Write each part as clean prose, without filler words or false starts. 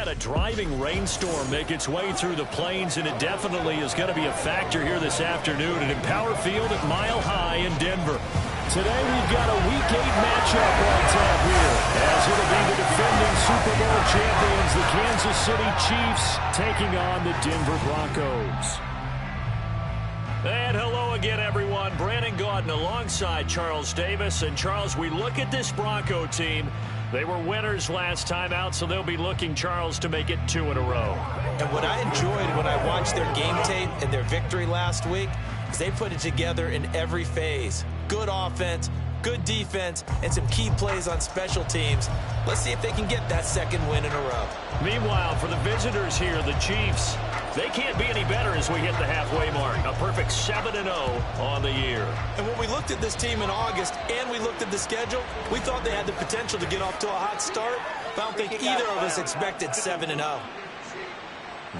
had a driving rainstorm make its way through the plains, and it definitely is going to be a factor here this afternoon at Empower Field at Mile High in Denver. Today we've got a Week 8 matchup on tap here, as it'll be the defending Super Bowl champions, the Kansas City Chiefs, taking on the Denver Broncos. And hello again, everyone. Brandon Gaudin alongside Charles Davis. And Charles, we look at this Bronco team. They were winners last time out, so they'll be looking, Charles, to make it 2 in a row. And what I enjoyed when I watched their game tape and their victory last week is they put it together in every phase. Good offense, good defense, and some key plays on special teams. Let's see if they can get that second win in a row. Meanwhile, for the visitors here, the Chiefs, they can't be any better as we hit the halfway mark. A perfect 7-0 on the year. And when we looked at this team in August and we looked at the schedule, we thought they had the potential to get off to a hot start. I don't think either of us expected 7-0.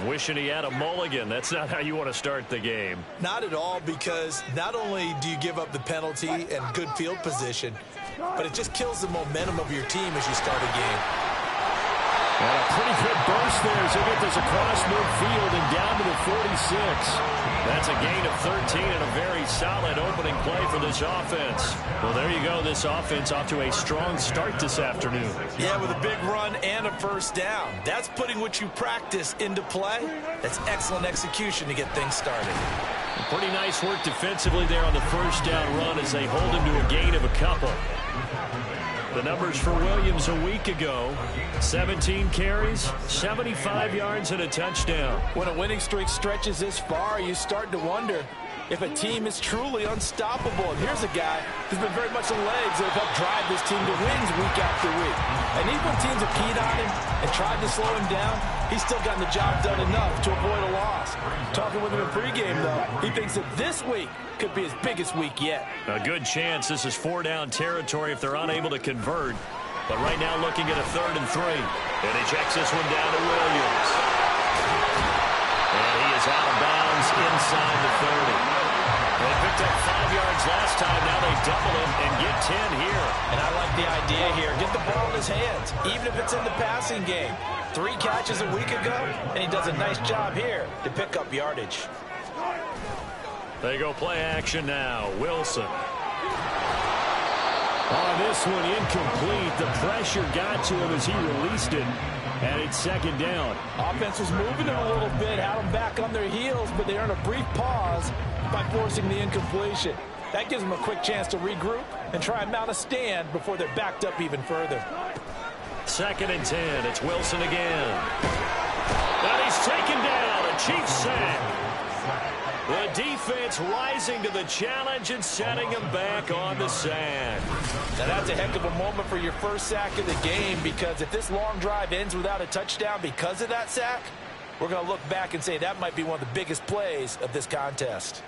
Wishing he had a mulligan. That's not how you want to start the game. Not at all, because not only do you give up the penalty and good field position, but it just kills the momentum of your team as you start a game. And a pretty good burst there as they get this across midfield and down to the 46. That's a gain of 13 and a very solid opening play for this offense. Well, there you go. This offense off to a strong start this afternoon. Yeah, with a big run and a first down. That's putting what you practice into play. That's excellent execution to get things started. Pretty nice work defensively there on the first down run as they hold him to a gain of a couple. The numbers for Williams a week ago: 17 carries, 75 yards, and a touchdown. When a winning streak stretches this far, you start to wonder if a team is truly unstoppable. And here's a guy who's been very much the legs that have helped drive this team to wins week after week. And even when teams have keyed on him and tried to slow him down, he's still gotten the job done enough to avoid a loss. Talking with him in pregame, though, he thinks that this week could be his biggest week yet. A good chance this is 4-down territory if they're unable to convert. But right now looking at a 3rd and 3. And he checks this one down to Williams. And he is out of bounds inside the 30. They picked up 5 yards last time. Now they double it and get 10 here. And I like the idea here. Get the ball in his hands, even if it's in the passing game. 3 catches a week ago, and he does a nice job here to pick up yardage. They go play action now. Wilson. On this one, incomplete. The pressure got to him as he released it. And it's 2nd down. Offense was moving it a little bit, had them back on their heels, but they earn a brief pause by forcing the incompletion. That gives them a quick chance to regroup and try and mount a stand before they're backed up even further. 2nd and 10. It's Wilson again. And he's taken down. A Chiefs sack. The defense rising to the challenge and setting him back on the sack. Now that's a heck of a moment for your first sack of the game, because if this long drive ends without a touchdown because of that sack, we're going to look back and say that might be one of the biggest plays of this contest.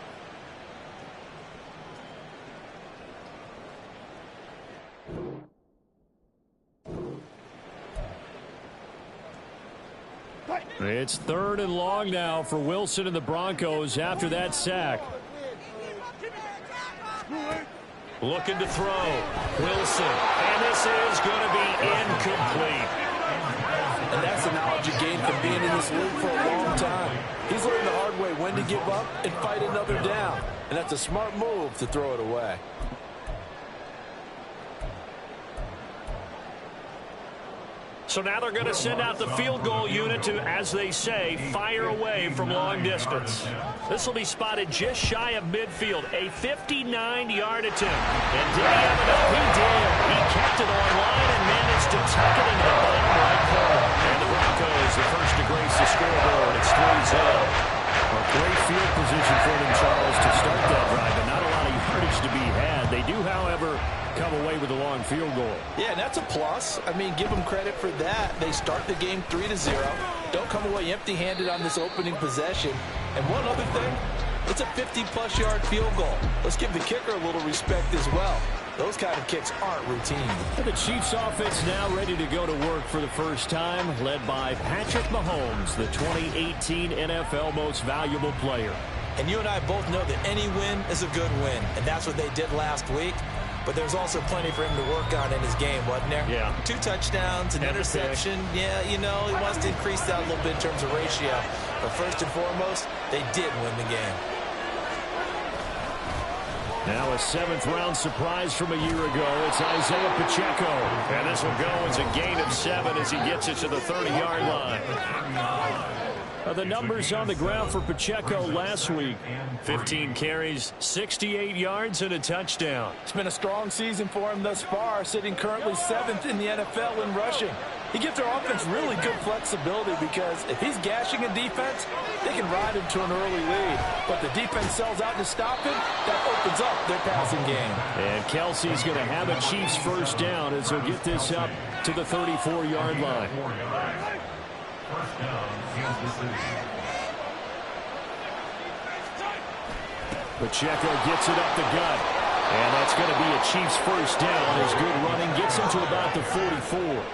It's 3rd and long now for Wilson and the Broncos after that sack. Looking to throw. Wilson. And this is going to be incomplete. And that's the knowledge you gain from being in this league for a long time. He's learned the hard way when to give up and fight another down. And that's a smart move to throw it away. So now they're going to send out the field goal unit to, as they say, fire away from long distance. This will be spotted just shy of midfield. A 59-yard attempt. And did he have enough? He did. He kept it on line and managed to tuck it into the bottom right corner. And the Broncos, the first to grace the scoreboard. It's 3-0. A great field position for them, Charles, to start that drive, but not a lot of yardage to be had. They do, however, come away with a long field goal. Yeah, and that's a plus. I mean, give them credit for that. They start the game 3-0. Don't come away empty-handed on this opening possession. And one other thing, it's a 50-plus yard field goal. Let's give the kicker a little respect as well. Those kind of kicks aren't routine. The Chiefs offense now ready to go to work for the first time, led by Patrick Mahomes, the 2018 NFL Most Valuable Player. And you and I both know that any win is a good win, and that's what they did last week. but there's also plenty for him to work on in his game, wasn't there? Yeah. 2 touchdowns, an interception. Yeah, you know, he wants to increase that a little bit in terms of ratio. But first and foremost, they did win the game. Now a 7th-round surprise from a year ago. It's Isaiah Pacheco. And this will go as a gain of 7 as he gets it to the 30-yard line. The numbers on the ground for Pacheco last week. 15 carries, 68 yards, and a touchdown. It's been a strong season for him thus far, sitting currently 7th in the NFL in rushing. He gives their offense really good flexibility because if he's gashing a defense, they can ride him to an early lead. But the defense sells out to stop him, that opens up their passing game. And Kelsey's going to have a Chiefs first down as he'll get this up to the 34-yard line. Pacheco gets it up the gut. And that's going to be a Chiefs first down. His good running gets him to about the 44.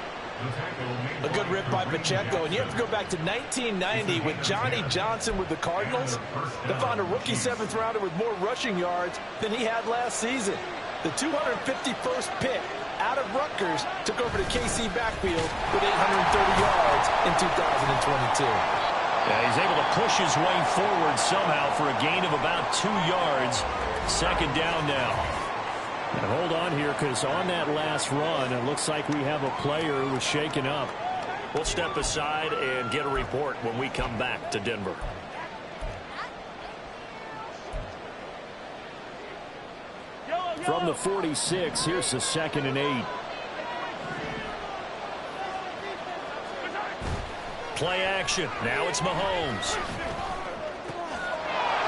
A good rip by Pacheco, and you have to go back to 1990 with Johnny Johnson with the Cardinals. They found a rookie 7th-rounder with more rushing yards than he had last season. The 251st pick out of Rutgers took over the KC backfield with 830 yards in 2022. Yeah, he's able to push his way forward somehow for a gain of about 2 yards. 2nd down now. And hold on here, because on that last run, it looks like we have a player who was shaken up. We'll step aside and get a report when we come back to Denver. From the 46, here's the 2nd and 8. Play action. Now it's Mahomes.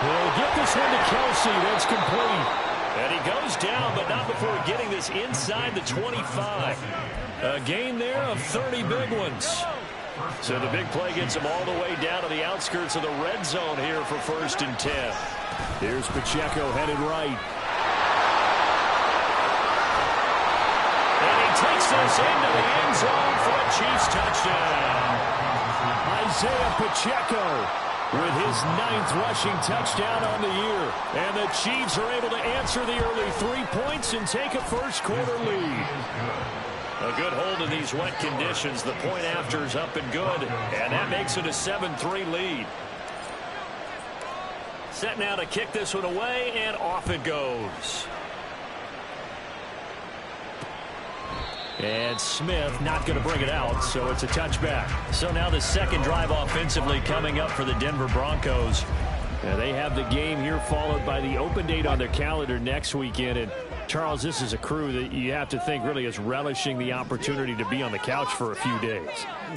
He'll get this one to Kelsey. That's complete. And he goes down, but not before getting this inside the 25. A gain there of 30 big ones. So the big play gets him all the way down to the outskirts of the red zone here for 1st and 10. Here's Pacheco headed right. And he takes this into the end zone for a Chiefs touchdown. Isaiah Pacheco with his 9th rushing touchdown on the year. And the Chiefs are able to answer the early 3 points and take a first-quarter lead. A good hold in these wet conditions. The point after is up and good. And that makes it a 7-3 lead. Set now to kick this one away, and off it goes. And Smith not going to bring it out, so it's a touchback. So now the 2nd drive offensively coming up for the Denver Broncos. They have the game here followed by the open date on their calendar next weekend. And Charles, this is a crew that you have to think really is relishing the opportunity to be on the couch for a few days.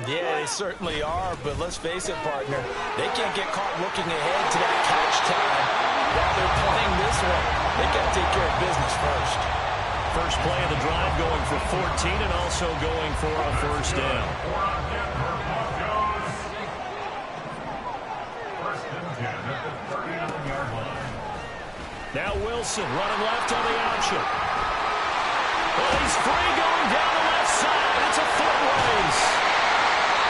Yeah, they certainly are, but let's face it, partner. They can't get caught looking ahead to that couch time while they're playing this one. They got to take care of business first. First play of the drive going for 14 and also going for a first down. Now Wilson running left on the option. Well, he's free going down the left side. It's a foot race.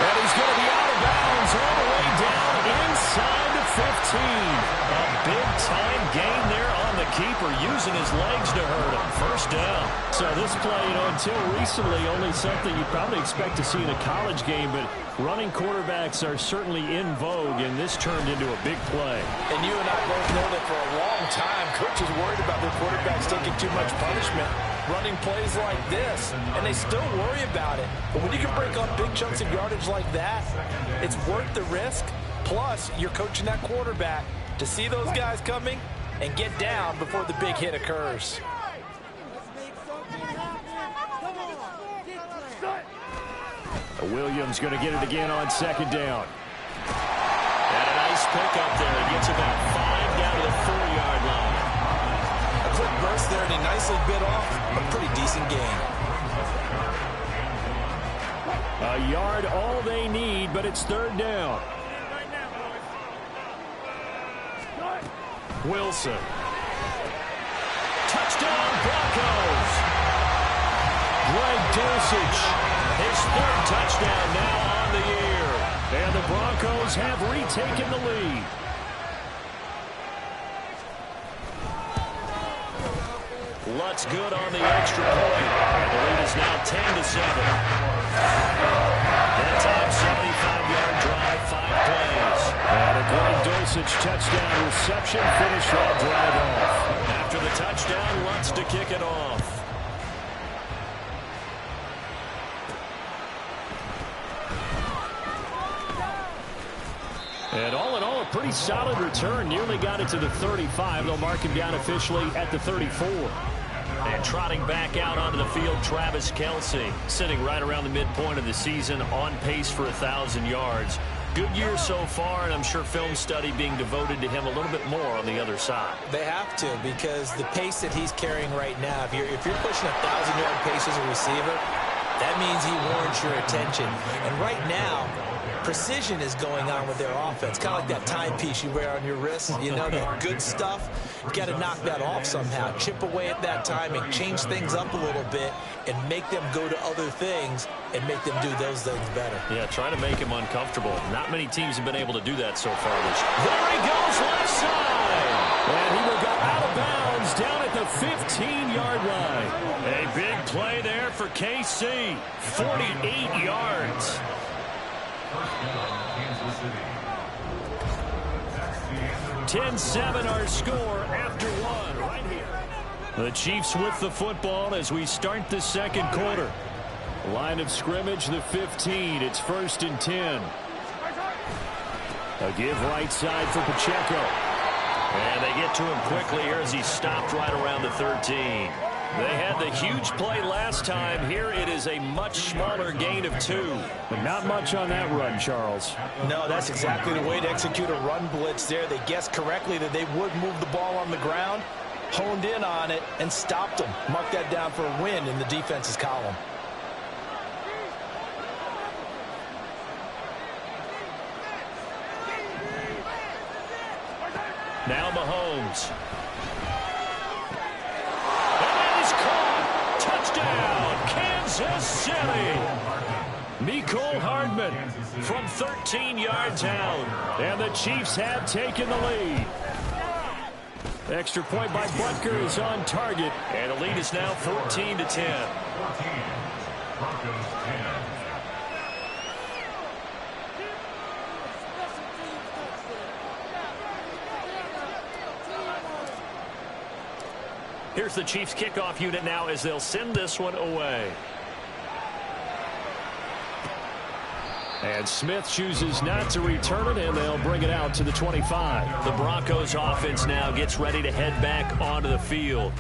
And he's going to be out of bounds all the way down inside the 15. A big-time gain there on the keeper, using his legs to hurt him. First down. So this play, until recently, only something you'd probably expect to see in a college game, but running quarterbacks are certainly in vogue, and this turned into a big play. And you and I both know that for a long time, coaches worried about their quarterbacks taking too much punishment, running plays like this, and they still worry about it. But when you can break up big chunks of yardage like that, it's worth the risk. Plus, you're coaching that quarterback to see those guys coming and get down before the big hit occurs. Williams going to get it again on 2nd down. And a nice pickup there. He gets about 5 down to the 4-yard line. A quick burst there, and he nicely bit off a pretty decent gain. A yard all they need, but it's 3rd down. Wilson. Touchdown, Broncos. Greg Dulcich, his 3rd touchdown now on the year. And the Broncos have retaken the lead. Lutz good on the extra point. And the lead is now 10-7. That time, 75-yard drive, 5 plays. And a Greg Dulcich touchdown reception finished that drive off. After the touchdown, Lutz to kick it off. And all in all, a pretty solid return. Nearly got it to the 35. They'll mark him down officially at the 34. And trotting back out onto the field, Travis Kelce, sitting right around the midpoint of the season, on pace for 1,000 yards. Good year so far, and I'm sure film study being devoted to him a little bit more on the other side. They have to, because the pace that he's carrying right now, if you're pushing 1,000-yard pace as a receiver, that means he warrants your attention. And right now, precision is going on with their offense. Kind of like that timepiece you wear on your wrist. You know, that good stuff. You got to knock that off somehow. Chip away at that timing. Change things up a little bit and make them go to other things and make them do those things better. Yeah, try to make him uncomfortable. Not many teams have been able to do that so far this year. There he goes, left side. And he will go out of bounds down at the 15-yard line. A big play there for KC. 48 yards. 10-7 our score after one right here. The Chiefs with the football as we start the second quarter. Line of scrimmage, the 15. It's 1st and 10. A give right side for Pacheco. And they get to him quickly here as he stopped right around the 13. They had the huge play last time. Here it is a much smaller gain of 2. But not much on that run, Charles. No, that's exactly the way to execute a run blitz there. They guessed correctly that they would move the ball on the ground, honed in on it, and stopped them. Mark that down for a win in the defense's column. Now Mahomes. Touchdown, Kansas City. Mecole Hardman from 13 yards out. And the Chiefs have taken the lead. Extra point by Butker is on target. And the lead is now 14-10. Here's the Chiefs kickoff unit now as they'll send this one away. And Smith chooses not to return it, and they'll bring it out to the 25. The Broncos offense now gets ready to head back onto the field.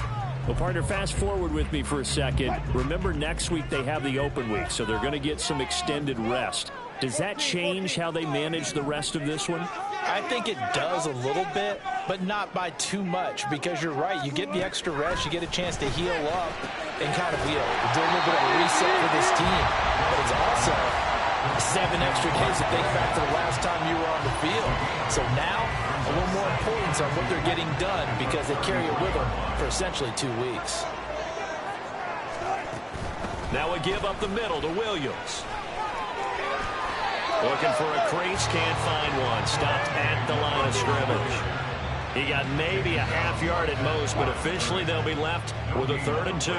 Well, partner, fast forward with me for a second. Remember, next week they have the open week, so they're going to get some extended rest. Does that change how they manage the rest of this one? I think it does a little bit, but not by too much, because you're right. You get the extra rest. You get a chance to heal up and kind of, do a little bit of a reset for this team. But it's also 7 extra days if they back to the last time you were on the field. So now, a little more importance on what they're getting done because they carry it with them for essentially 2 weeks. Now a give up the middle to Williams. Looking for a crease, can't find one. Stopped at the line of scrimmage. He got maybe a half yard at most, but officially they'll be left with a 3rd and 2.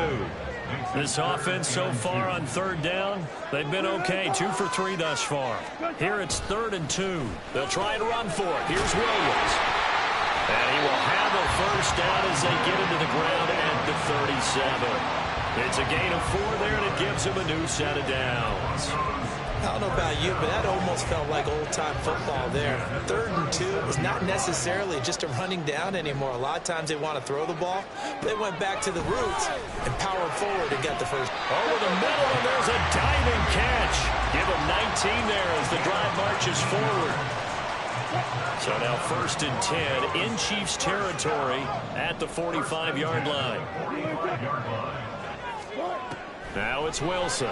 This offense so far on 3rd down, they've been okay. 2 for 3 thus far. Here it's 3rd and 2. They'll try and run for it. Here's Williams. And he will have a 1st down as they get into the ground at the 37. It's a gain of 4 there, and it gives him a new set of downs. I don't know about you, but that almost felt like old-time football there. 3rd and 2 is not necessarily just a running down anymore. A lot of times they want to throw the ball. They went back to the roots and powered forward and got the 1st. Over the middle, and there's a diving catch. Give him 19 there as the drive marches forward. So now 1st and 10 in Chiefs territory at the 45-yard line. Now it's Wilson.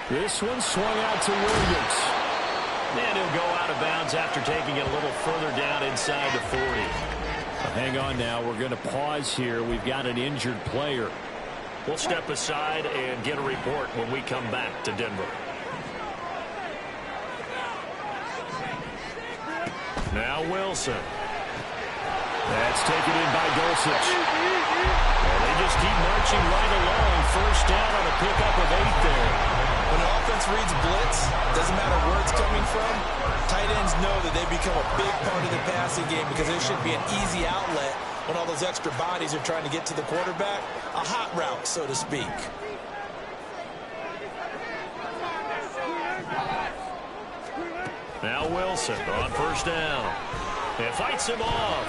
This one swung out to Williams. And he'll go out of bounds after taking it a little further down inside the 40. Hang on now. We're going to pause here. We've got an injured player. We'll step aside and get a report when we come back to Denver. Now Wilson. That's taken in by Dulcich. And they just keep marching right along. First down on a pickup of 8 there. When an offense reads blitz, doesn't matter where it's coming from, tight ends know that they become a big part of the passing game because there should be an easy outlet when all those extra bodies are trying to get to the quarterback. A hot route, so to speak. Now Wilson on first down. And fights him off.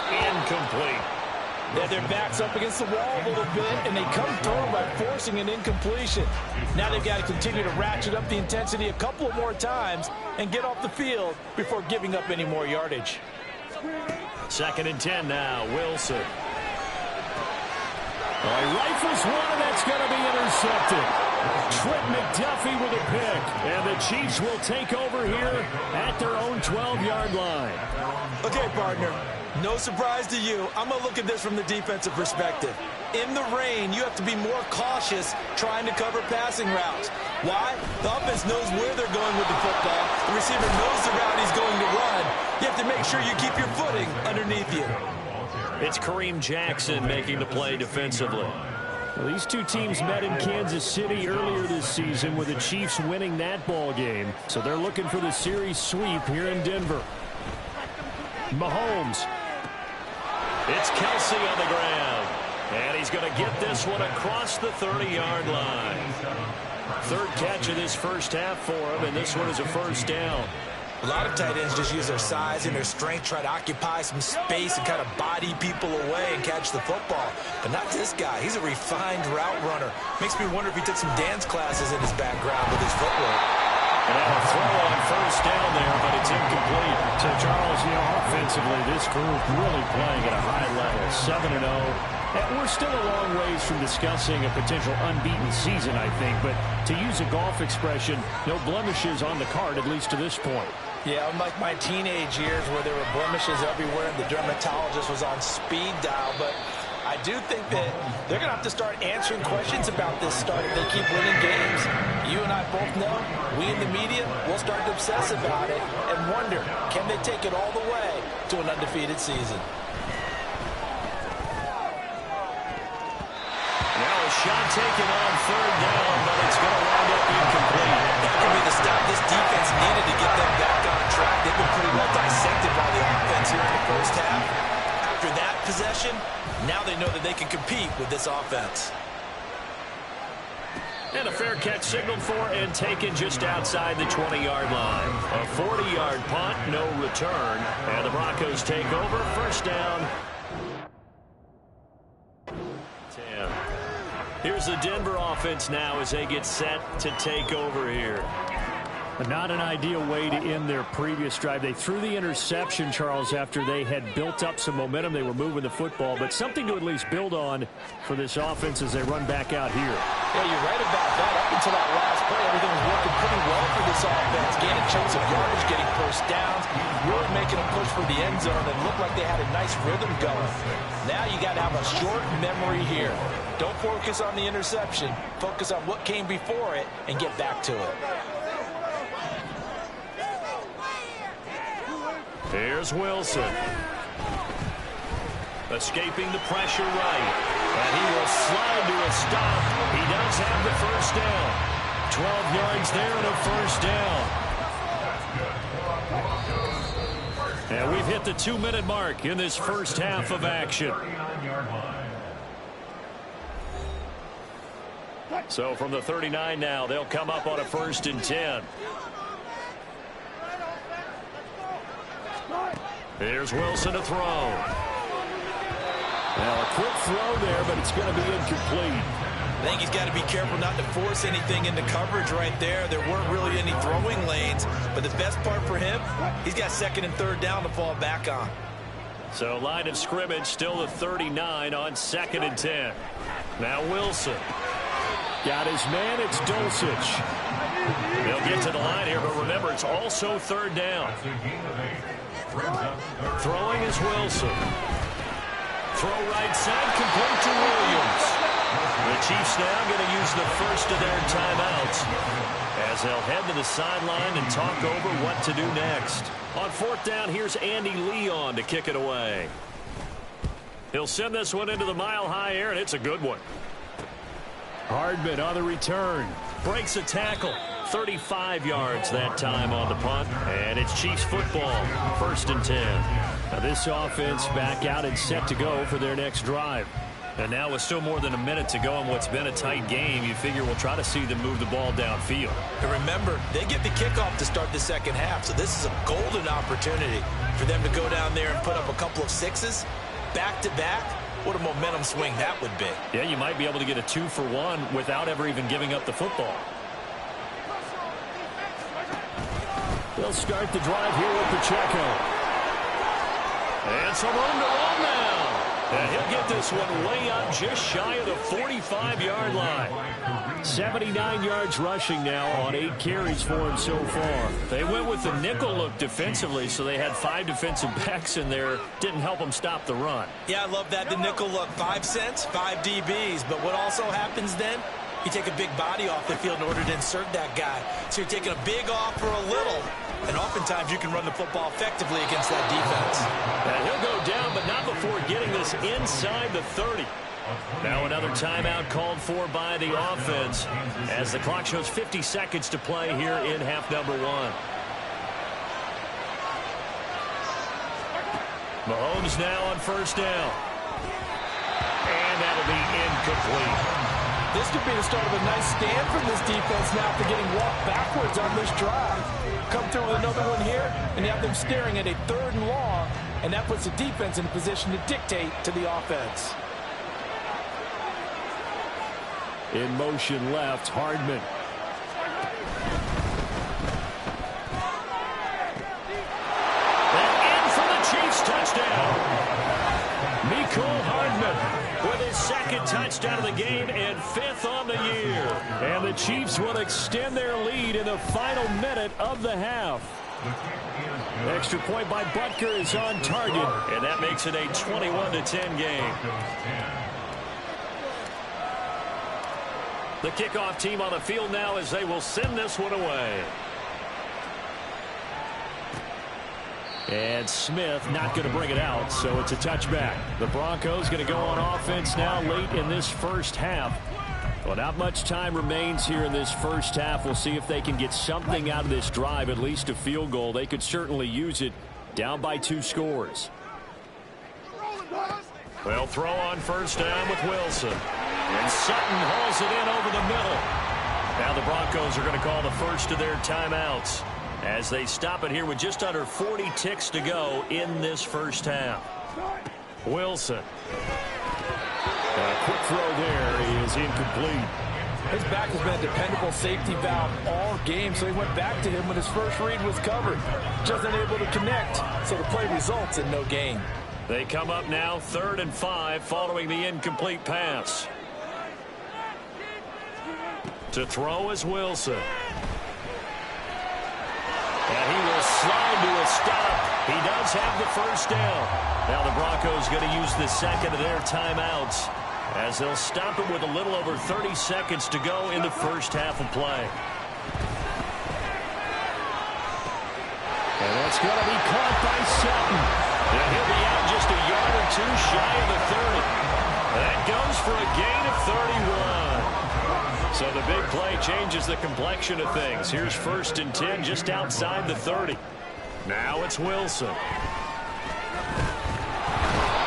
Incomplete. Yeah, their back's up against the wall a little bit, and they come through by forcing an incompletion. Now they've got to continue to ratchet up the intensity a couple of more times and get off the field before giving up any more yardage. 2nd and 10 now, Wilson. He rifles one, and that's going to be intercepted. Trent McDuffie with a pick, and the Chiefs will take over here at their own 12-yard line. Okay, partner, no surprise to you. I'm going to look at this from the defensive perspective. In the rain, you have to be more cautious trying to cover passing routes. Why? The offense knows where they're going with the football. The receiver knows the route he's going to run. You have to make sure you keep your footing underneath you. It's Kareem Jackson making the play defensively. Well, these two teams met in Kansas City earlier this season with the Chiefs winning that ball game. So they're looking for the series sweep here in Denver. Mahomes. It's Kelsey on the ground. And he's going to get this one across the 30-yard line. 3rd catch of this first half for him, and this one is a first down. A lot of tight ends just use their size and their strength, try to occupy some space and kind of body people away and catch the football. But not this guy. He's a refined route runner. Makes me wonder if he took some dance classes in his background with his footwork. And a throw on first down there, but it's incomplete. So, Charles, offensively, this group really playing at a high level, 7-0. And we're still a long ways from discussing a potential unbeaten season, I think. But to use a golf expression, no blemishes on the card, at least to this point. Yeah, unlike my teenage years where there were blemishes everywhere and the dermatologist was on speed dial. But I do think that they're going to have to start answering questions about this start if they keep winning games. You and I both know, we in the media will start to obsess about it and wonder, can they take it all the way to an undefeated season? Now a shot taken on 3rd down, but it's going to wind up incomplete. That could be the stop this defense needed to get them back on track. They've been pretty well dissected by the offense here in the first half. After that possession, now they know that they can compete with this offense. And a fair catch signaled for and taken just outside the 20-yard line. A 40-yard punt, no return. And the Broncos take over. First down. 10. Here's the Denver offense now as they get set to take over here. Not an ideal way to end their previous drive. They threw the interception, Charles, after they had built up some momentum. They were moving the football, but something to at least build on for this offense as they run back out here. Yeah, you're right about that. Up until that last play, everything was working pretty well for this offense. Gaining chunks of yardage, getting first downs, really making a push for the end zone, and looked like they had a nice rhythm going. Now you got to have a short memory here. Don't focus on the interception. Focus on what came before it and get back to it. Here's Wilson. Escaping the pressure right. And he will slide to a stop. He does have the first down. 12 yards there and a first down. And we've hit the 2-minute mark in this first half of action. So from the 39 now, they'll come up on a 1st and 10. Here's Wilson to throw. Now a quick throw there, but it's going to be incomplete. I think he's got to be careful not to force anything into coverage right there. There weren't really any throwing lanes, but the best part for him, he's got 2nd and 3rd down to fall back on. So line of scrimmage still the 39 on 2nd and 10. Now Wilson. Got his man, it's Dulcich. They'll get to the line here, but remember, it's also 3rd down. Throwing is Wilson. Throw right side, complete to Williams. The Chiefs now going to use the first of their timeouts. as they'll head to the sideline and talk over what to do next. On fourth down, here's Andy Leon to kick it away. He'll send this one into the mile-high air, and it's a good one. Hardman on the return. Breaks a tackle. 35 yards that time on the punt. And it's Chiefs football. 1st and 10. Now this offense back out and set to go for their next drive. And now with still more than a minute to go in what's been a tight game, you figure we'll try to see them move the ball downfield. And remember, they get the kickoff to start the second half, so this is a golden opportunity for them to go down there and put up a couple of sixes back-to-back. What a momentum swing that would be. Yeah, you might be able to get a 2-for-1 without ever even giving up the football. They'll start the drive here with Pacheco. And some room to run now. And he'll get this one way up just shy of the 45-yard line. 79 yards rushing now on 8 carries for him so far. They went with the nickel look defensively, so they had 5 defensive backs in there. Didn't help them stop the run. Yeah, I love that. The nickel look, 5 cents, 5 DBs. But what also happens then? You take a big body off the field in order to insert that guy. So you're taking a big off for a little. And oftentimes you can run the football effectively against that defense. And he'll go down, but not before getting this inside the 30. Now another timeout called for by the offense as the clock shows 50 seconds to play here in half number 1. Mahomes now on 1st down. And that'll be incomplete. This could be the start of a nice stand from this defense now after getting walked backwards on this drive. Come through with another one here, and you have them staring at a 3rd and long, and that puts the defense in a position to dictate to the offense. In motion left, Hardman. And in for the Chiefs touchdown. Mecole Hardman with his 2nd touchdown of the game and 5th on the year. And the Chiefs will extend their lead in the final minute of the half. Extra point by Butker is on target, and that makes it a 21-10 game. The kickoff team on the field now as they will send this one away. And Smith not going to bring it out, so it's a touchback. The Broncos going to go on offense now late in this first half. Well, not much time remains here in this first half. We'll see if they can get something out of this drive, at least a field goal. They could certainly use it down by 2 scores. They'll throw on 1st down with Wilson. And Sutton hauls it in over the middle. Now the Broncos are going to call the first of their timeouts as they stop it here with just under 40 ticks to go in this first half. Wilson. A quick throw there is incomplete. His back has been a dependable safety valve all game, so he went back to him when his first read was covered. Just unable to connect, so the play results in no gain. They come up now 3rd and 5 following the incomplete pass. To throw is Wilson. And he will slide to a stop. He does have the 1st down. Now the Broncos going to use the 2nd of their timeouts as they'll stop it with a little over 30 seconds to go in the first half of play. And that's going to be caught by Sutton. And he'll be out just a yard or 2 shy of the 30. That goes for a gain of 31. So the big play changes the complexion of things. Here's 1st and 10 just outside the 30. Now it's Wilson.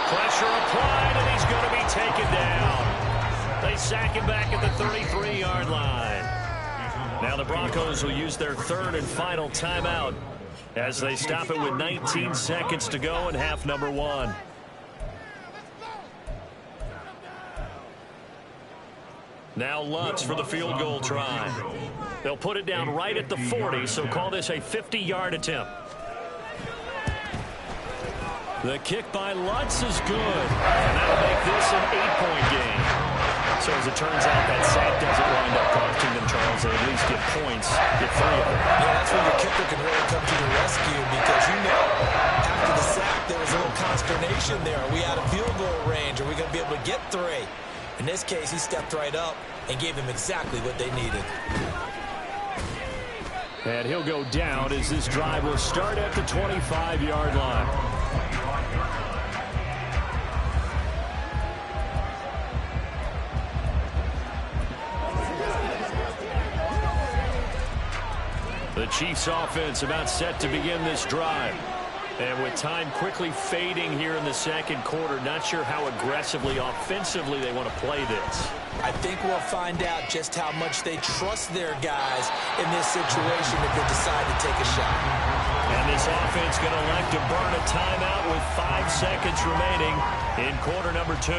Pressure applied, and he's going to be taken down. They sack him back at the 33-yard line. Now the Broncos will use their 3rd and final timeout as they stop it with 19 seconds to go in half number 1. Now Lutz for the field goal try. They'll put it down right at the 40, so call this a 50-yard attempt. The kick by Lutz is good, and that'll make this an 8-point game. So as it turns out, that sack doesn't wind up costing them, Charles. They at least get points, get 3 of them. Yeah, that's when your kicker can really come to the rescue because, you know, after the sack, there was a little consternation there. Are we out of field goal range? Are we going to be able to get 3? In this case, he stepped right up and gave them exactly what they needed. And he'll go down as this drive will start at the 25-yard line. The Chiefs offense about set to begin this drive. And with time quickly fading here in the second quarter, not sure how aggressively, offensively they want to play this. I think we'll find out just how much they trust their guys in this situation if they decide to take a shot. And this offense going to elect to burn a timeout with 5 seconds remaining in quarter number 2.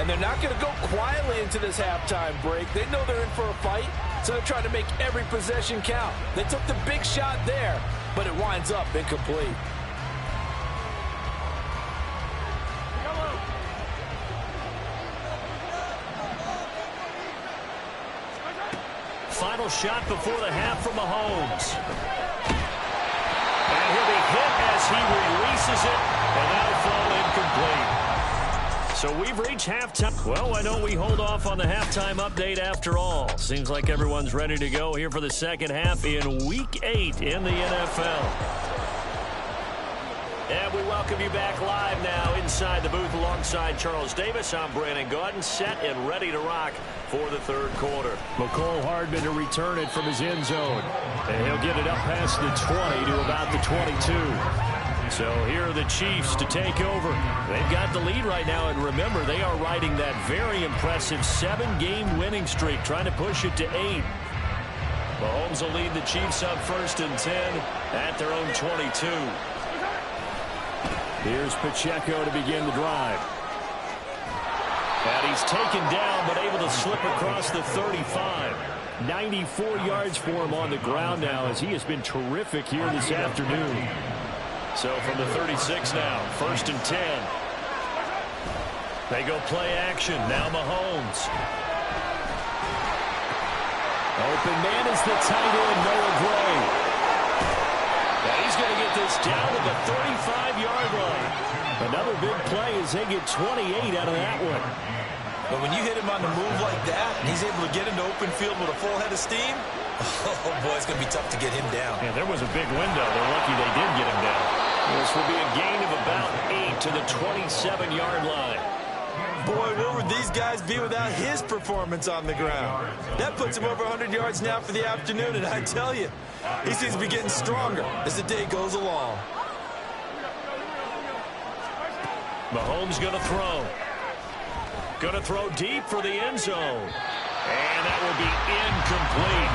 And they're not going to go quietly into this halftime break. They know they're in for a fight, so they're trying to make every possession count. They took the big shot there, but it winds up incomplete. Final shot before the half from Mahomes. And he'll be hit as he releases it, and that'll fall incomplete. So we've reached halftime. Well, why don't we hold off on the halftime update after all? Seems like everyone's ready to go here for the second half in Week 8 in the NFL. And we welcome you back live now inside the booth alongside Charles Davis. I'm Brandon Gaudin, set and ready to rock for the third quarter. McCole Hardman to return it from his end zone. And he'll get it up past the 20 to about the 22. So here are the Chiefs to take over. They've got the lead right now, and remember, they are riding that very impressive 7-game winning streak, trying to push it to 8. Mahomes will lead the Chiefs up 1st and 10 at their own 22. Here's Pacheco to begin the drive. And he's taken down, but able to slip across the 35. 94 yards for him on the ground now, as he has been terrific here this afternoon. So from the 36 now, 1st and 10. They go play action. Now Mahomes. Open man is the tight end, Noah Gray. And he's going to get this down to the 35-yard line. Another big play as they get 28 out of that one. But when you hit him on the move like that, and he's able to get into open field with a full head of steam, oh boy, it's going to be tough to get him down. Yeah, there was a big window. They're lucky they did get him down. This will be a gain of about 8 to the 27-yard line. Boy, where would these guys be without his performance on the ground? That puts him over 100 yards now for the afternoon, and I tell you, he seems to be getting stronger as the day goes along. Mahomes going to throw. Going to throw deep for the end zone. And that will be incomplete.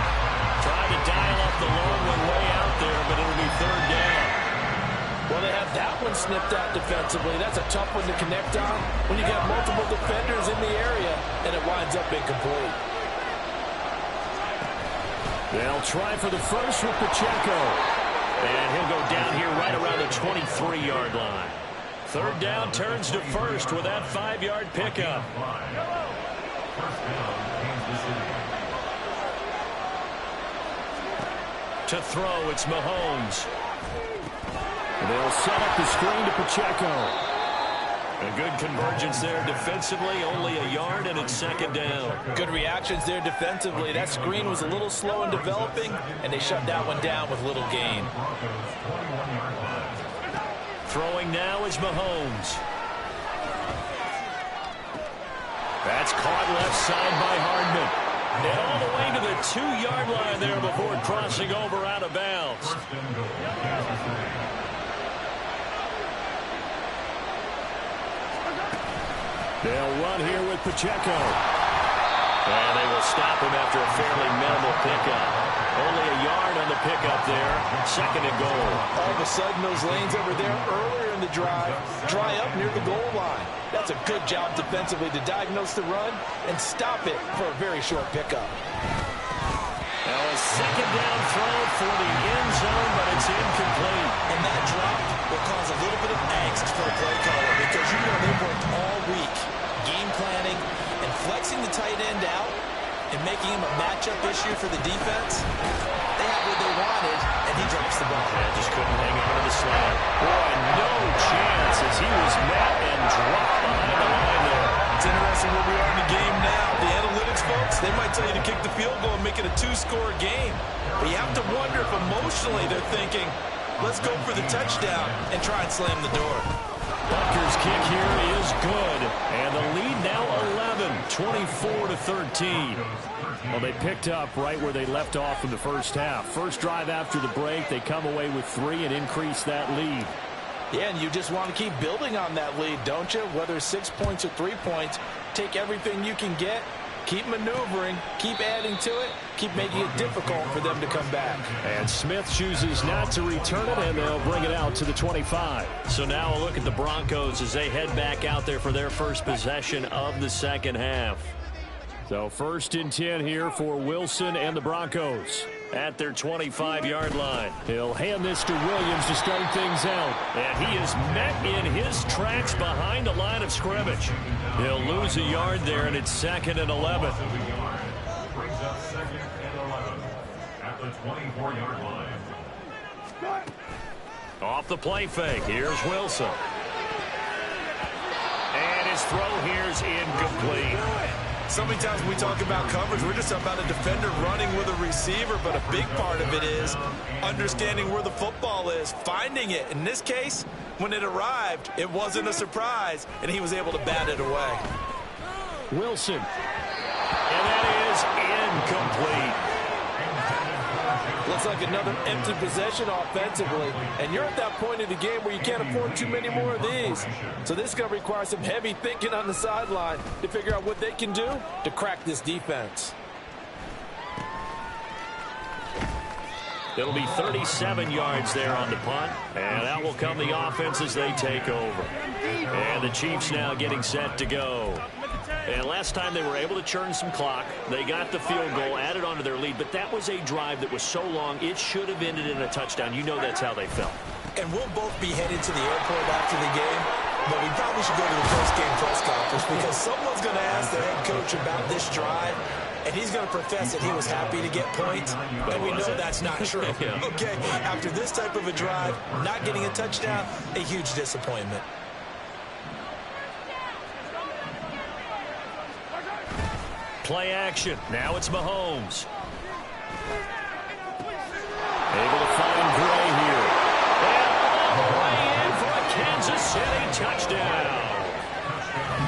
Trying to dial up the long one way out there, but it'll be 3rd down. Well, they have that one snipped out defensively. That's a tough one to connect on when you got multiple defenders in the area, and it winds up incomplete. They'll try for the first with Pacheco. And he'll go down here right around the 23-yard line. 3rd down turns to 1st with that 5-yard pickup. To throw, it's Mahomes. They'll set up the screen to Pacheco. A good convergence there defensively, only a yard, and it's 2nd down. Good reactions there defensively. That screen was a little slow in developing, and they shut that one down with little gain. Throwing now is Mahomes. That's caught left side by Hardman. And all the way to the 2-yard line there before crossing over out of bounds. They'll run here with Pacheco. And they will stop him after a fairly minimal pickup. Only a yard on the pickup there. 2nd and goal. All of a sudden, those lanes over there earlier in the drive dry up near the goal line. That's a good job defensively to diagnose the run and stop it for a very short pickup. Now a 2nd down throw for the end zone, but it's incomplete. And that drop will cause a little bit of angst for the play caller because you know they've worked all week game planning and flexing the tight end out and making him a matchup issue for the defense. They had what they wanted, and he drops the ball. Yeah, just couldn't hang on to the slant. Boy, no chance as he was met and dropped behind the line there. It's interesting where we are in the game now. The analytics folks, They might tell you to kick the field goal and make it a two-score game. But you have to wonder if emotionally they're thinking, let's go for the touchdown and try and slam the door. Butker's kick here is good. And the lead now 11, 24-13. Well, they picked up right where they left off in the first half. First drive after the break, they come away with 3 and increase that lead. Yeah, and you just want to keep building on that lead, don't you? Whether it's 6 points or 3 points, take everything you can get, keep maneuvering, keep adding to it, keep making it difficult for them to come back. And Smith chooses not to return it, and they'll bring it out to the 25. So now a look at the Broncos as they head back out there for their first possession of the second half. So 1st and 10 here for Wilson and the Broncos at their 25-yard line. He'll hand this to Williams to start things out. And he is met in his tracks behind the line of scrimmage. He'll lose a yard there, and it's 2nd and 11. Brings up 2nd and 11 at the 24-yard line. Off the play fake, here's Wilson. And his throw here's incomplete. So many times when we talk about coverage, we're just about a defender running with a receiver, but a big part of it is understanding where the football is, finding it. In this case, when it arrived, it wasn't a surprise, and he was able to bat it away. Wilson. And that is incomplete. Looks like another empty possession offensively, and you're at that point in the game where you can't afford too many more of these. So this is going to require some heavy thinking on the sideline to figure out what they can do to crack this defense. It'll be 37 yards there on the punt, and out will come the offense as they take over. And the Chiefs now getting set to go. And last time they were able to churn some clock. They got the field goal, added onto their lead, but that was a drive that was so long it should have ended in a touchdown. You know that's how they felt. And we'll both be headed to the airport after the game, but we probably should go to the post-game press conference because someone's going to ask the head coach about this drive, and he's going to profess that he was happy to get points, and we know that's not true. Yeah. Okay, after this type of a drive, not getting a touchdown, a huge disappointment. Play action. Now it's Mahomes. Able to find Gray here. And all the way in for a Kansas City touchdown.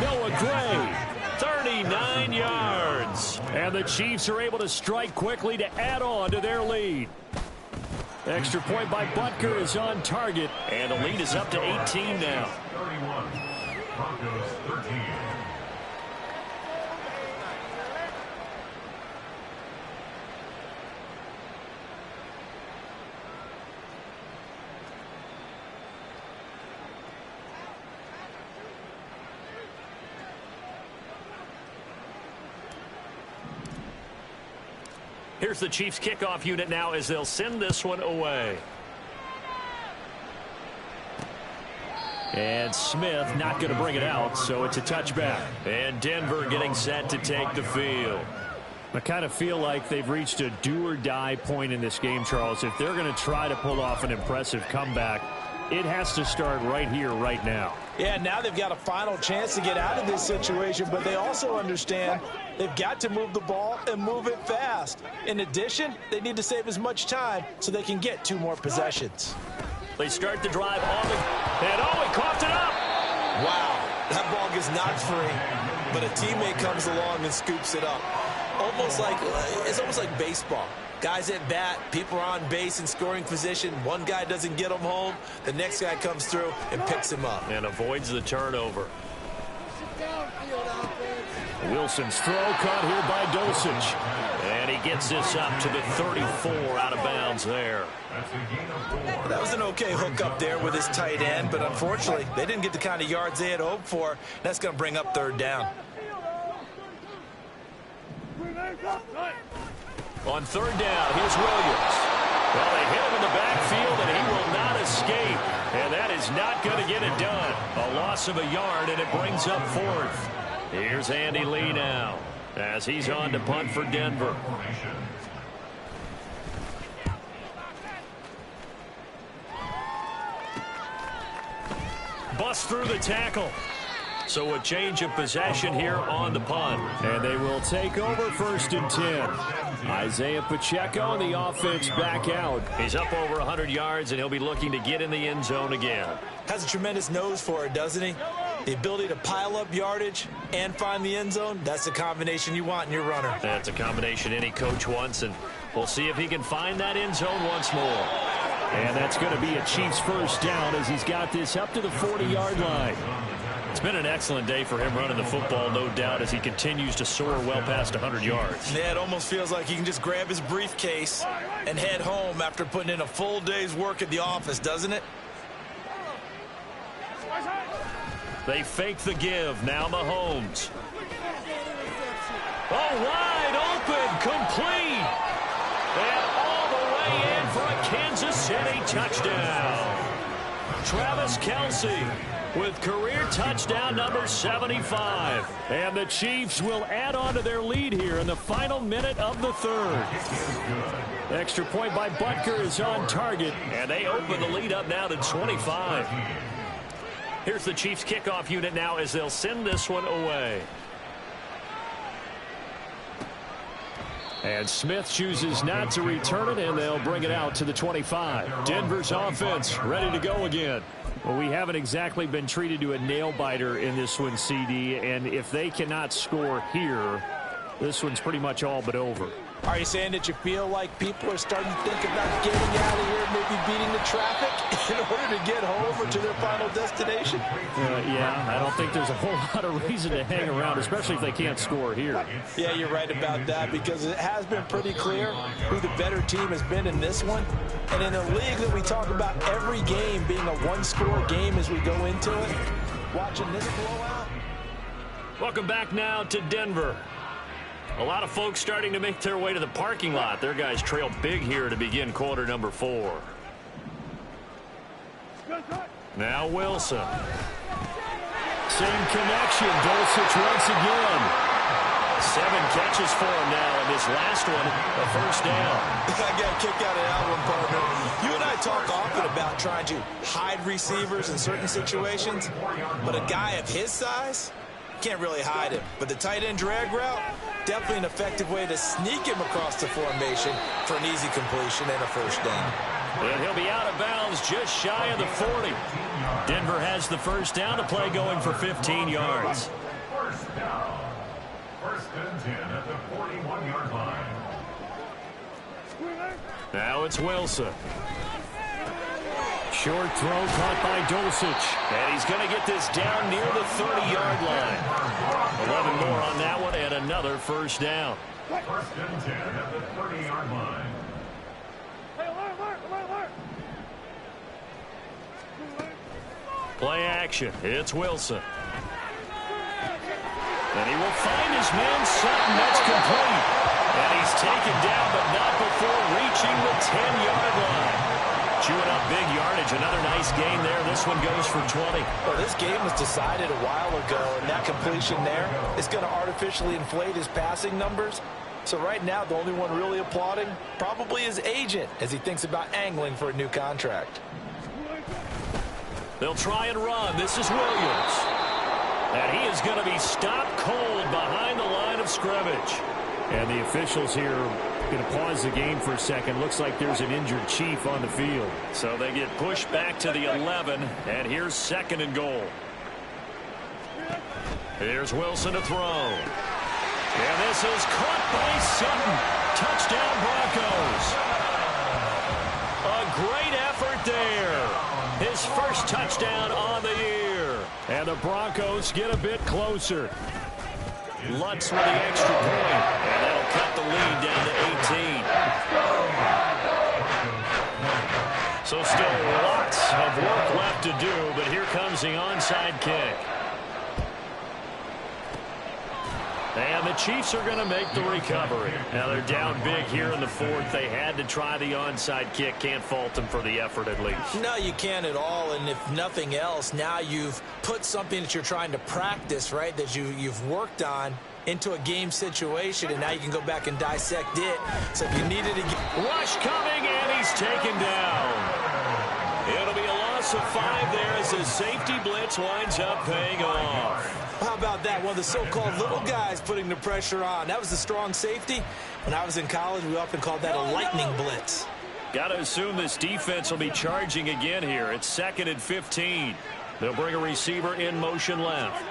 Noah Gray, 39 yards. And the Chiefs are able to strike quickly to add on to their lead. Extra point by Butker is on target. And the lead is up to 18 now. 31. Broncos 13. Here's the Chiefs kickoff unit now as they'll send this one away. And Smith not going to bring it out, so it's a touchback. And Denver getting set to take the field. I kind of feel like they've reached a do-or-die point in this game, Charles. If they're going to try to pull off an impressive comeback, it has to start right here, right now. Yeah, now they've got a final chance to get out of this situation, but they also understand they've got to move the ball and move it fast. In addition, they need to save as much time so they can get 2 more possessions. They start the drive on the... And oh, he coughed it up! Wow, that ball gets knocked free, but a teammate comes along and scoops it up. It's almost like baseball. Guys at bat, people are on base in scoring position. One guy doesn't get him home. The next guy comes through and picks him up. And avoids the turnover. Wilson's throw caught here by Dulcich. And he gets this up to the 34 out of bounds there. That was an okay hook up there with his tight end, but unfortunately, they didn't get the kind of yards they had hoped for. That's going to bring up 3rd down. On 3rd down, here's Williams. Well, they hit him in the backfield, and he will not escape. And that is not going to get it done. A loss of a yard, and it brings up 4th. Here's Andy Lee now as he's on to punt for Denver. Bust through the tackle. So a change of possession here on the punt. And they will take over 1st and 10. Isaiah Pacheco and the offense back out. He's up over 100 yards, and he'll be looking to get in the end zone again. Has a tremendous nose for it, doesn't he? The ability to pile up yardage and find the end zone, that's the combination you want in your runner. That's a combination any coach wants, and we'll see if he can find that end zone once more. And that's going to be a Chiefs first down as he's got this up to the 40-yard line. It's been an excellent day for him running the football, no doubt, as he continues to soar well past 100 yards. Yeah, it almost feels like he can just grab his briefcase and head home after putting in a full day's work at the office, doesn't it? They fake the give. Now Mahomes. Oh, wide open, complete. And all the way in for a Kansas City touchdown. Travis Kelce with career touchdown number 75. And the Chiefs will add on to their lead here in the final minute of the 3rd. Extra point by Butker is on target. And they open the lead up now to 25. Here's the Chiefs kickoff unit now as they'll send this one away. And Smith chooses not to return it, and they'll bring it out to the 25. Denver's offense ready to go again. Well, we haven't exactly been treated to a nail-biter in this one, CD, and if they cannot score here, this one's pretty much all but over. Are you saying that you feel like people are starting to think about getting out of here, maybe beating the traffic in order to get home or to their final destination? Yeah, I don't think there's a whole lot of reason to hang around, especially if they can't score here. Yeah, you're right about that, because it has been pretty clear who the better team has been in this one. And in a league that we talk about every game being a one-score game as we go into it, watching this blowout. Welcome back now to Denver. A lot of folks starting to make their way to the parking lot. Their guys trail big here to begin quarter number 4. Now Wilson. Same connection. Dulcich once again. 7 catches for him now, and this last one, a first down. I got a kick out of that one, partner. You and I talk often about trying to hide receivers in certain situations, but a guy of his size can't really hide him. But the tight end drag route, definitely an effective way to sneak him across the formation for an easy completion and a first down. And he'll be out of bounds just shy of the 40. Denver has the first down to play, going for 15 yards. First down. 1st and 10 at the 41-yard line. Now it's Wilson. Short throw caught by Dulcich. And he's going to get this down near the 30-yard line. 11 more on that one and another first down. 1st and 10 at the 30-yard line. Play action. It's Wilson. And he will find his man Sutton. That's complete. And he's taken down, but not before reaching the 10-yard line. Chewing up big yardage. Another nice gain there. This one goes for 20. Well, this game was decided a while ago, and that completion there is going to artificially inflate his passing numbers. So right now, the only one really applauding probably his agent as he thinks about angling for a new contract. They'll try and run. This is Williams. And he is going to be stopped cold behind the line of scrimmage. And the officials here going to pause the game for a second. Looks like there's an injured Chief on the field. So they get pushed back to the 11, and here's 2nd and goal. Here's Wilson to throw. And this is caught by Sutton. Touchdown Broncos. A great effort there. His first touchdown on the year. And the Broncos get a bit closer. Lutz with the extra point, and that'll cut the lead down to 18. So still lots of work left to do, but here comes the onside kick. And the Chiefs are going to make the recovery. Now they're down big here in the 4th. They had to try the onside kick. Can't fault them for the effort at least. No, you can't at all. And if nothing else, now you've put something that you're trying to practice, right, that you've worked on into a game situation, and now you can go back and dissect it. So if you needed to get... Rush coming, and he's taken down. It'll be a loss of 5 there as the safety blitz winds up paying off. How about that? One of the so-called little guys putting the pressure on. That was the strong safety. When I was in college, we often called that a lightning blitz. Got to assume this defense will be charging again here. It's 2nd and 15. They'll bring a receiver in motion left.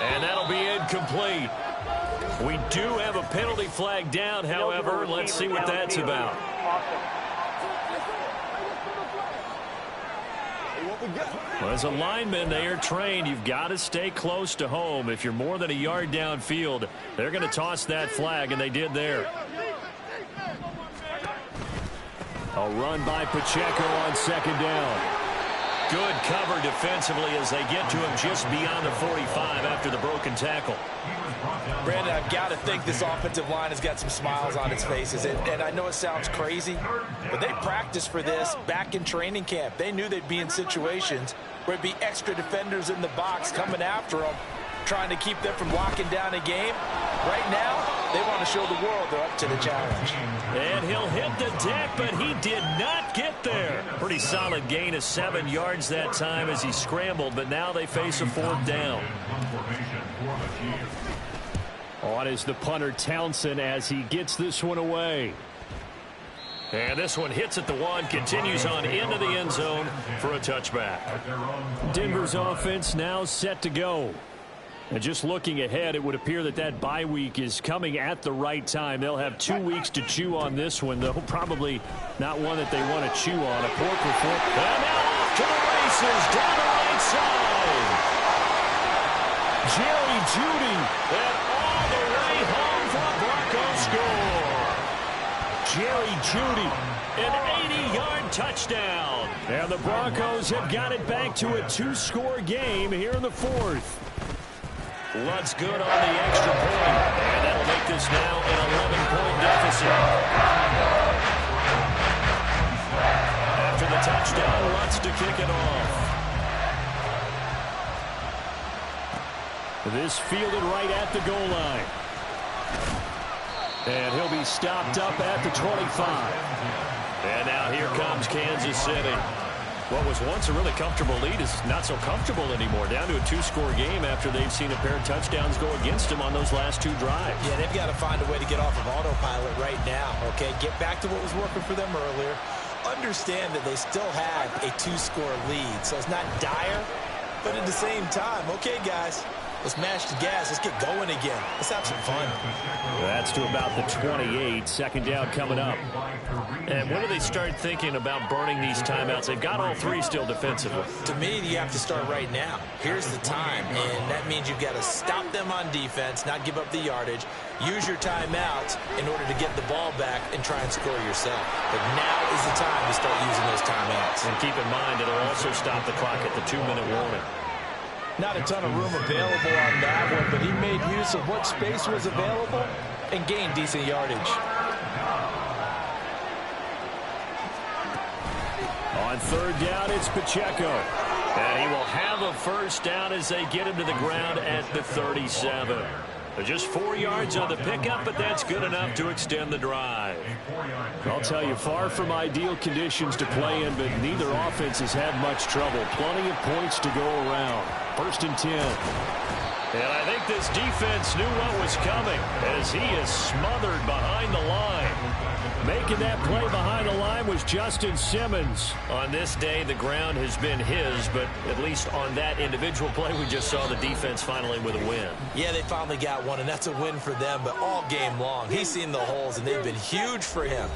And that'll be incomplete. We do have a penalty flag down, however. Let's see what that's about. Well, as a lineman, they are trained. You've got to stay close to home. If you're more than a yard downfield, they're going to toss that flag, and they did there. A run by Pacheco on 2nd down. Good cover defensively as they get to him just beyond the 45 after the broken tackle. Brandon, I've got to think this offensive line has got some smiles on its faces. And I know it sounds crazy, but they practiced for this back in training camp. They knew they'd be in situations where it'd be extra defenders in the box coming after them, trying to keep them from locking down a game. Right now, they want to show the world they're up to the challenge. And he'll hit the deck, but he did not get there. Pretty solid gain of 7 yards that time as he scrambled, but now they face a 4th down. On is the punter Townsend as he gets this one away. And this one hits at the 1, continues on into the end zone for a touchback. Denver's offense now set to go. And just looking ahead, it would appear that that bye week is coming at the right time. They'll have 2 weeks to chew on this one, though probably not one that they want to chew on. A poor performance. And now off to the races down the right side. Jerry Jeudy, and all the way home for a Broncos score. Jerry Jeudy, an 80-yard touchdown. And the Broncos have got it back to a 2-score game here in the 4th. Ludd's good on the extra point, and that'll make this now an 11-point deficit. After the touchdown, Ludd's to kick it off. This fielded right at the goal line. And he'll be stopped up at the 25. And now here comes Kansas City. What was once a really comfortable lead is not so comfortable anymore. Down to a 2-score game after they've seen a pair of touchdowns go against them on those last 2 drives. Yeah, they've got to find a way to get off of autopilot right now, okay? Get back to what was working for them earlier. Understand that they still have a 2-score lead, so it's not dire, but at the same time, okay, guys, let's mash the gas. Let's get going again. Let's have some fun. That's to about the 28. 2nd down coming up. And when do they start thinking about burning these timeouts? They've got all 3 still defensively. To me, you have to start right now. Here's the time, and that means you've got to stop them on defense, not give up the yardage, use your timeouts in order to get the ball back and try and score yourself. But now is the time to start using those timeouts. And keep in mind, it'll also stop the clock at the 2-minute warning. Not a ton of room available on that one, but he made use of what space was available and gained decent yardage. On 3rd down, it's Pacheco. And he will have a 1st down as they get him to the ground at the 37. Just 4 yards on the pickup, but that's good enough to extend the drive. I'll tell you, far from ideal conditions to play in, but neither offense has had much trouble. Plenty of points to go around. 1st and 10. And I think this defense knew what was coming as he is smothered behind the line. Making that play behind the line was Justin Simmons. On this day, the ground has been his, but at least on that individual play, we just saw the defense finally with a win. Yeah, they finally got one, and that's a win for them, but all game long, he's seen the holes, and they've been huge for him.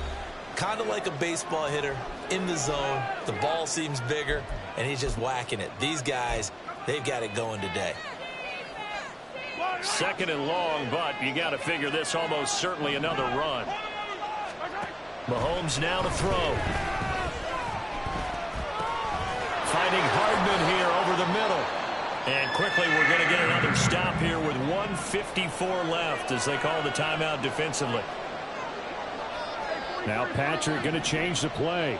Kind of like a baseball hitter in the zone. The ball seems bigger, and he's just whacking it. These guys, they've got it going today. 2nd and long, but you got to figure this almost certainly another run. Mahomes now to throw. Finding Hardman here over the middle. And quickly we're going to get another stop here with 1:54 left as they call the timeout defensively. Now Patrick going to change the play.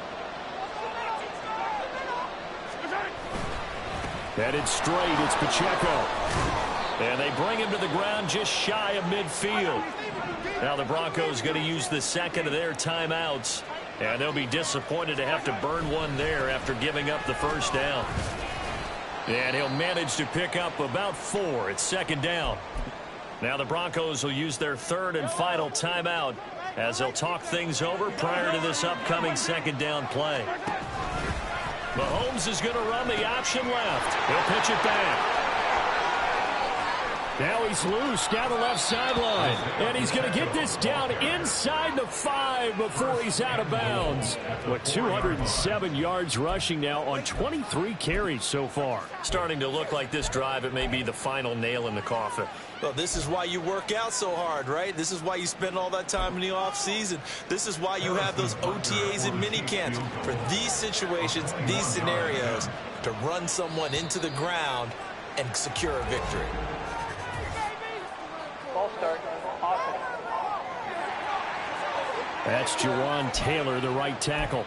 Headed straight, it's Pacheco. And they bring him to the ground just shy of midfield. Now the Broncos going to use the 2nd of their timeouts And they'll be disappointed to have to burn one there after giving up the first down. And he'll manage to pick up about 4. It's second down. Now the Broncos will use their third and final timeout as they'll talk things over prior to this upcoming second down play. Mahomes is going to run the option left. He'll pitch it back. Now he's loose down the left sideline. And he's going to get this down inside the 5 before he's out of bounds. With 207 yards rushing now on 23 carries so far. Starting to look like this drive, it may be the final nail in the coffin. Well, this is why you work out so hard, right? This is why you spend all that time in the offseason. This is why you have those OTAs and mini camps. For these situations, these scenarios, to run someone into the ground and secure a victory. That's Jawan Taylor, the right tackle.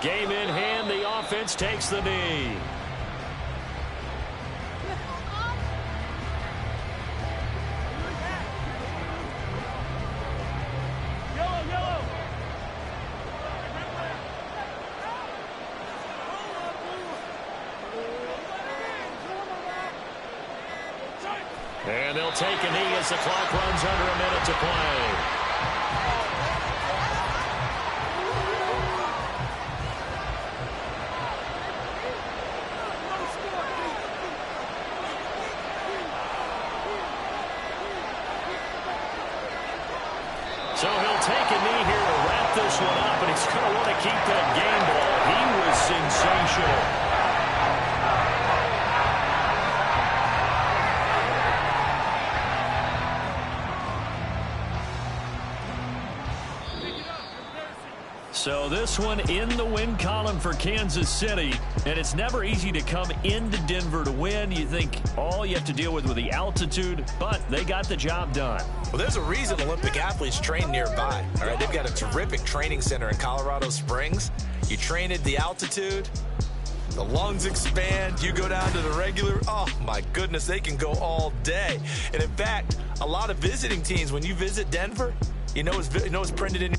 Game in hand, the offense takes the knee. And they'll take a knee as the clock runs under a minute to play. So he'll take a knee here to wrap this one up, and he's going to want to keep that game ball. He was sensational. So this one in the win column for Kansas City, and it's never easy to come into Denver to win. You think all you have to deal with the altitude, but they got the job done. Well, there's a reason Olympic athletes train nearby. All right, they've got a terrific training center in Colorado Springs. You train at the altitude, the lungs expand, you go down to the regular, oh my goodness, they can go all day. And in fact, a lot of visiting teams, when you visit Denver, you know it's printed in